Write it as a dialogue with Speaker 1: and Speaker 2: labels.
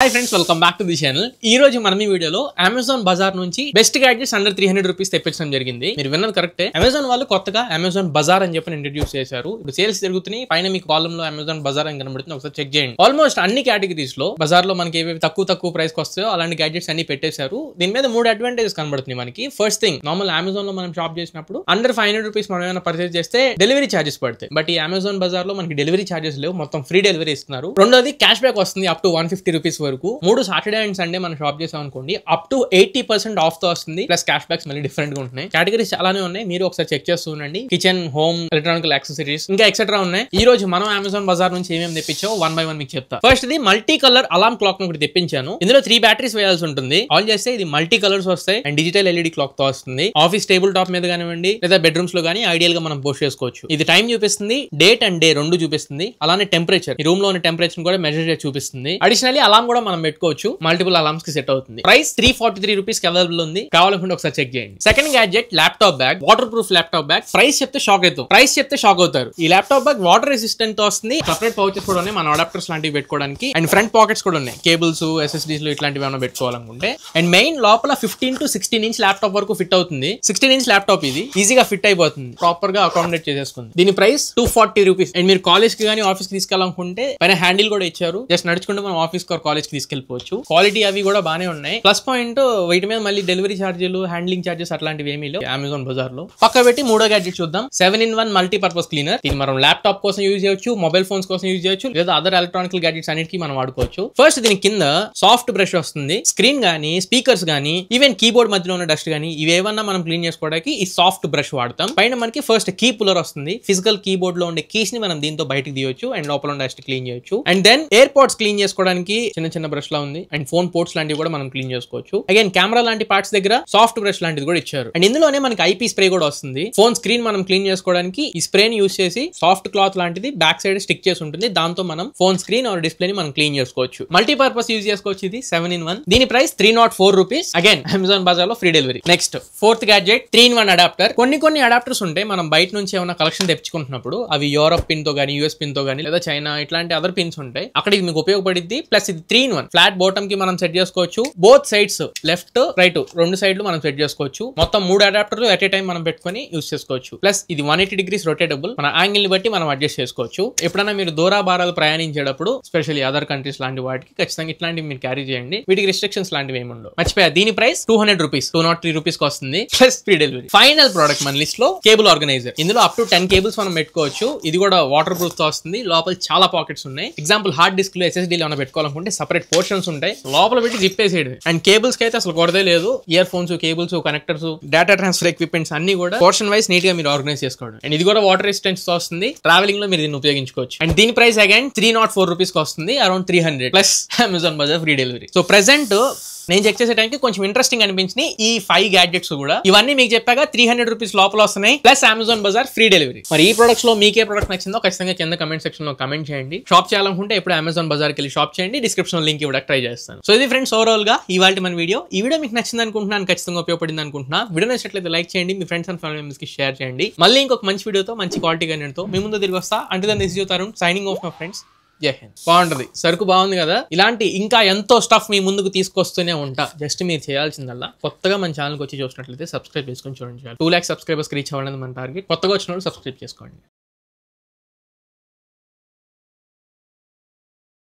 Speaker 1: Hi friends, welcome back to the channel. ఈ రోజు మనం ఈ వీడియోలో అమెజాన్ బజార్ నుంచి బెస్ట్ గ్యాడ్జెట్స్ అండర్ 300 రూపీస్ తెప్పించడం జరిగింది. మీరు విన్నది కరెక్టే. అమెజాన్ వాళ్ళు కొత్తగా అమెజాన్ బజార్ అని చెప్పి ఇంట్రడ్యూస్ చేశారు. ఇప్పుడు సేల్స్ జరుగుతున్నాయి. పైన మీకు కాలమ్ లో అమెజాన్ బజార్ అని కనబడుతుంది. ఒకసారి చెక్ చేయండి. ఆల్మోస్ట్ అన్ని కేటగిరీస్ లో బజార్ లో మనకి ఏవి తక్కువ ప్రైస్ కి వస్తాయో అలాంటి గ్యాడ్జెట్స్ అన్ని పెట్టేశారు. దీని మీద 3 అడ్వాంటేజెస్ కనబడుతున్నాయి మనకి. ఫస్ట్ థింగ్, నార్మల్ అమెజాన్ లో మనం షాప్ చేసినప్పుడు అండర్ 500 రూపీస్ మనం ఏమైనా పర్చేస్ చేస్తే డెలివరీ ఛార్జెస్ పడతాయి. బట్ ఈ అమెజాన్ బజార్ లో మనకి డెలివరీ ఛార్జెస్ లేవు, మొత్తం ఫ్రీ డెలివరీ ఇస్తున్నారు. రెండోది క్యాష్ బ్యాక్ వస్తుంది అప్ టు 150 రూపీస్ వరకు. 3 సాటర్డే అండ్ సండే మనం షాప్ చేసాం అనుకోండి, అప్ టు 80% ఆఫ్ తో వస్తుంది. ప్లస్ క్యాష్ బ్యాక్స్ మళ్ళీ డిఫరెంట్ గా ఉన్నాయి. కేటగిరీస్ చాలానే ఉన్నాయి, మీరు ఒకసారి చెక్ చేస్తూ ఉండండి. కిచెన్, హోమ్, ఎలక్ట్రానికల్ యాక్సెసరీస్ ఇంకా ఎక్సెట్రా ఉన్నాయి. ఈ రోజు మనం అమెజాన్ బజార్ నుంచి ఏమేమి తెప్పించావు 1 by 1 మీకు చెప్తా. ఫస్ట్ ఇది మల్టీ కలర్ అలారం క్లాక్ ఒకటి తెప్పించాను. ఇందులో 3 బ్యాటరీస్ వేయాల్సి ఉంటుంది. ఆన్ చేస్తే ఇది మల్టీ కలర్స్ వస్తాయి అండ్ డిజిటల్ ఎల్ఈడి క్లాక్ తో వస్తుంది. ఆఫీస్ టేబుల్ టాప్ మీద కానివ్వండి లేదా బెడ్రూమ్స్ లో కానీ ఐడియల్ గా మనం పోస్ట్ చేసుకోవచ్చు. ఇది టైం చూపిస్తుంది, డేట్ అండ్ డే రెండు చూపిస్తుంది. అలానే టెంపరేచర్, ఈ రూమ్ లో ఉన్న టెంపరేచర్ కూడా మెజర్ చేసి చూపిస్తుంది. అడిషనల్లీ అలారం కూడా మనం పెట్టుకోవచ్చు. మల్టిపుల్ అలామ్స్ కి సెట్ అవుతుంది. ప్రైస్ 343 రూపీస్ కి అవైలబుల్ ఉంది. కావాలనుకుంటే ఒకసారి చెక్ చేయండి. Second gadget laptop bag, water proof laptop bag. Price చెప్తే షాక్ అవుతారు. ఈ ల్యాప్టాప్ బ్యాగ్ వాటర్ రెసిస్టెంట్ తో వస్తుంది. సపరేట్ పౌచెస్ కూడా ఉన్నాయి, మన అడాప్టర్స్ లాంటివి పెట్టుకోవడానికి. అండ్ ఫ్రంట్ పాకెట్స్ కూడా ఉన్నాయి, కేబుల్స్, ఎస్ఎస్డీస్ ఇట్లాంటివి ఏమైనా పెట్టుకోవాలనుకుంటే. అండ్ మెయిన్ లోపల 15 to 16 ఇంచ్ ల్యాప్టాప్ వరకు ఫిట్ అవుతుంది. 16 ఇంచ్ ల్యాప్టాప్ ఇది ఈజీగా ఫిట్ అయిపోతుంది, ప్రాపర్ గా అకామిడేట్ చేసేసుకుంది. దీని ప్రైస్ 240 రూపీస్. అండ్ మీరు కాలేజ్ కి కానీ ఆఫీస్ కి తీసుకెళ్ళాలనుకుంటే పైన హ్యాండిల్ కూడా ఇచ్చారు. జస్ట్ నడుచుకుంటే మనం ఆఫీస్ కి కాలేజ్ కి తీసుకెళ్ళిపోవచ్చు. క్వాలిటీ అవి కూడా బానే ఉన్నాయి. ప్లస్ పాయింట్ వీటి మీద మళ్ళీ డెలివరీ ఛార్జీలు, హ్యాండ్లింగ్ ఛార్జెస్ అట్లాంటివి ఏమీ లేవు అమెజాన్ బజార్ లో. పక్క పెట్టి మూడో గ్యాడ్జెట్ చూద్దాం. 7-in-1 multipurpose cleaner. దీన్ని మనం ల్యాప్టాప్ కోసం యూజ్ చేయొచ్చు, మొబైల్ ఫోన్స్ కోసం యూజ్ చేయొచ్చు, లేదా అదర్ ఎలక్ట్రానికల్ గ్యాడ్జెట్స్ అన్నిటికీ మనం వాడుకోవచ్చు. ఫస్ట్ దీని కింద సాఫ్ట్ బ్రష్ వస్తుంది. స్క్రీన్ గానీ, స్పీకర్స్ గానీ, ఈవెన్ కీబోర్డ్ మధ్యలో ఉన్న డస్ట్ గానీ ఇవేమన్నా మనం క్లీన్ చేసుకోవడానికి ఈ సాఫ్ట్ బ్రష్ వాడతాం. పైన మనకి ఫస్ట్ కీ పుల్లర్ వస్తుంది. ఫిజికల్ కీబోర్డ్ లో ఉండే కీస్ ని మనం దీంతో బయటకు తీయొచ్చు అండ్ లోపల ఉన్న డస్ట్ క్లీన్ చేయొచ్చు. And then air ports clean చేసుకోవడానికి చిన్న బ్రష్ లా ఉంది. అండ్ ఫోన్ పోర్ట్స్ లాంటివి కూడా మనం క్లీన్ చేసుకోవచ్చు. అగైన్ కెమెరా లాంటి పార్ట్స్ దగ్గర సాఫ్ట్ బ్రష్ లాంటిది కూడా ఇచ్చారు. అండ్ ఇందులోనే మనకి ఐపీ స్ప్రే కూడా వస్తుంది. ఫోన్ స్క్రీన్ మనం క్లీన్ చేసుకోవడానికి ఈ స్ప్రే ని యూజ్ చేసి సాఫ్ట్ క్లాత్ లాంటిది బ్యాక్ సైడ్ స్టిక్ చేసి ఉంటుంది. దాంతో మనం ఫోన్ స్క్రీన్ ఆర్ డిస్ప్లే ని మనం క్లీన్ చేసుకోవచ్చు. మల్టీపర్పస్ యూజ్ చేసుకోవచ్చు. ఇది 7-in-1. దీని price 304 rupees. Again Amazon bazaar లో free delivery. Next fourth gadget 3-in-1 adapter. కొన్ని అడాప్టర్స్ ఉంటాయి, మనం బయట నుంచి ఏమైనా కలెక్షన్ తెచ్చుకుంటున్నప్పుడు అవి యూరోప్ పిన్ తో గానీ, యూఎస్ పిన్ తో గానీ, లేదా చైనా ఇట్లాంటి అదర్ పిన్స్ ఉంటాయి, అక్కడ ఇది మీకు ఉపయోగపడింది. ప్లస్ ఇది 3-in-1 ఫ్లాట్ బాటమ్ కి మనం సెట్ చేసుకోవచ్చు. బోత్ సైడ్స్ లెఫ్ట్ రైట్ రెండు సైడ్లు మనం సెట్ చేసుకోవచ్చు. మొత్తం 3 అడాప్టర్లు ఎట్ ఏ టైం మనం పెట్టుకొని యూస్ చేసుకోవచ్చు. ప్లస్ ఇది 180 degrees రొటేటబుల్. మన యాంగిల్ ని బట్టి మనం అడ్జస్ట్ చేసుకోవచ్చు. ఎప్పుడైనా మీరు దూరాభారాలు ప్రయాణించేటప్పుడు, స్పెషల్లీ అదర్ కంట్రీస్ లాంటి వాటికి ఖచ్చితంగా ఇట్లాంటివి మీరు క్యారీ చేయండి. వీటికి రిస్ట్రిక్షన్స్ లాంటివి ఏమి ఉండవు. మర్చిపోయా, దీని ప్రైస్ 200 రూపీస్, 203 రూపీస్ కి వస్తుంది. Plus free delivery. Final product మన లిస్ట్ లో కేబుల్ ఆర్గనైజర్. ఇందులో అప్ టు 10 కేబుల్స్ మనం పెట్టుకోవచ్చు. ఇది కూడా వాటర్ ప్రూఫ్ తో వస్తుంది. లోపల చాలా పాకెట్స్ ఉన్నాయి. ఎగ్జాంపుల్ హార్డ్ డిస్క్ లో, SSD లో ఏమైనా పెట్టుకోవాలనుకుంటే సపరేట్ పోర్షన్స్ ఉంటాయి. లోపల పెట్టి జిప్ వేసేయడం. అండ్ కేబుల్స్ కి అయితే అసలు కొరదే లేదు. Ear phones, cables, connectors, data transfer equipments అన్ని కూడా పోర్షన్ వైస్ నీట్ గా మీరు ఆర్గనైజ్ చేసుకోవడం. అండ్ ఇది కూడా వాటర్ రెసిస్టెన్స్ తో వస్తుంది. ట్రావెలింగ్ లో మీరు దీన్ని ఉపయోగించుకోవచ్చు. అండ్ దీని ప్రైస్ అగైన్ 304 రూపీస్ కి వస్తుంది. Around 300 plus Amazon Bazaar free delivery. So present నేను చెక్ చేసే టైంకి కొంచెం ఇంట్రెస్టింగ్ అనిపించినాయి ఈ 5 గ్యాడ్జెట్స్ కూడా. ఇవన్నీ మీకు చెప్పాక 300 రూపీస్ లోపల వస్తున్నాయి. Plus Amazon Bazaar free delivery. మరి ఈ ప్రొడక్ట్స్ లో మీకే ప్రొడక్ట్ నచ్చిందో ఖచ్చితంగా కింద కమెంట్ సెక్షన్ లో కమెంట్ చేయండి. షాప్ చేయాలనుకుంటే ఇప్పుడు అమెజాన్ బజార్ కి వెళ్ళి షాప్ చేయండి. డిస్క్రిప్షన్ లింక్ ఇవ్వడానికి ట్రై చేస్తాను. సో ఇది ఫ్రెండ్స్ ఓవరాల్ గా ఇవాళ మన వీడియో. ఈ వీడియో మీకు నచ్చింది అనుకుంటున్నాను, ఖచ్చితంగా ఉపయోగపడింది అనుకుంటున్నా. వీడియో నచ్చినట్లయితే లైక్ చేయండి, మీ ఫ్రెండ్స్ అండ్ ఫ్యామిలీ మెంబర్స్ కి షేర్ చేయండి. మళ్ళీ ఇంకొక మంచి వీడియోతో, మంచి క్వాలిటీ కంటెంట్ తో మీ ముందు తిరిగి వస్తా. అంటే దాన్ని this signing off my friends. జై హింద్. బాగుంటది, సరుకు బాగుంది కదా. ఇలాంటి ఇంకా ఎంతో స్టఫ్ మీ ముందుకు తీసుకొస్తూనే ఉంటా. జస్ట్ మీరు చేయాల్సిందల్లా కొత్తగా మన ఛానల్కి వచ్చి చూసినట్లయితే సబ్స్క్రైబ్ చేసుకొని చూడండి. 2 lakhs సబ్స్క్రైబర్స్ రీచ్ అవ్వాలని మన టార్గెట్. కొత్తగా వచ్చిన వాళ్ళు సబ్స్క్రైబ్ చేసుకోండి.